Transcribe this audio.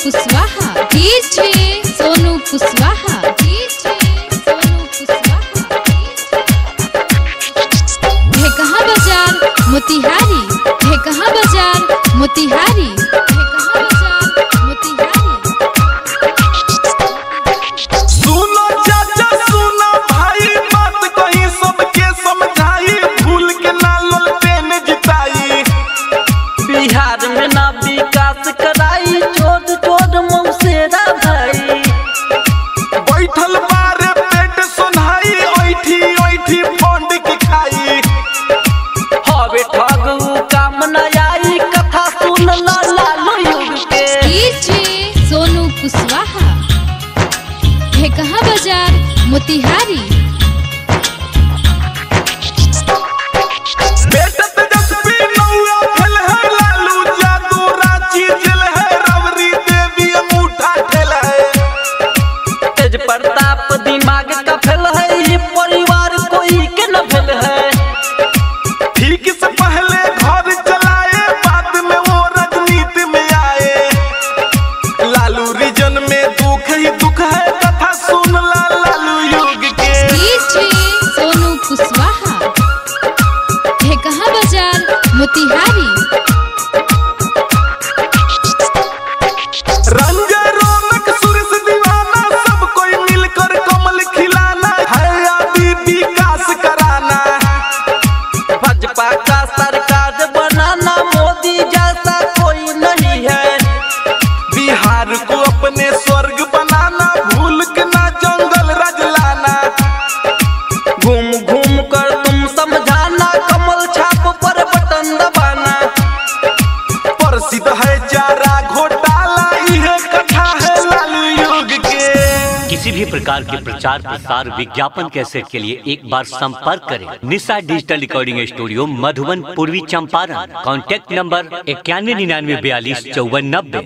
Kushwaha, DJ Sonu Kushwaha, DJ Sonu Kushwaha. Dhekaha बाजार मोतिहारी, ढेकहा बाजार मोतिहारी, ढेकहा बाजार मोतिहारी। सुनो चाचा सुनो भाई, बात कहीं सबके समझाई, भूल के ना ललटेन जिताई। बिहार में ना विकास कराई, छोड़ छोड़ मौसेरा भाई। बैठल बारे पेट सुनाई, ऐठी ऐठी फंड की खाई। हवे ठगू काम न आई, कथा सुन ला लालू युग के। डीजे सोनू कुशवाहा, ढेकहा बाजार मोतिहारी। बेटा तेजस्वी नौआ फैल है, लालू जादू रांची जेल है, रवरी देवी अंगूठा ठेल है। तेज प्रताप दिमाग का फेल है, ये परिवार कोई के न फेल है। ठीक से पहले घर चलाए, बाद में वो राजनीति में आए। लालू रीजन में दुख ही दुख है, कथा सुन ला लालू युग के। डीजे सोनू कुशवाहा, ढेकहा बाजार मोतिहारी। रंजय रौनक सुरेश दीवाना, सब कोई मिलकर कमल खिलाना है, अभी विकास कराना। भाजपा का सरकार बनाना, मोदी जैसा कोई नहीं है। बिहार को अपने स्वर्ग बनाना, भूल के ना जंगल राज लाना। घूम घूम कर तुम समझाना, कमल छाप पर बटन दबाना। प्रसिद्ध है चारा घोटाला, यह कथा है लालू युग के। किसी भी प्रकार के प्रचार प्रसार विज्ञापन कैसेट के लिए एक बार संपर्क करें निशा डिजिटल रिकॉर्डिंग स्टूडियो, मधुबन, पूर्वी चंपारण। Contact number 9199425490।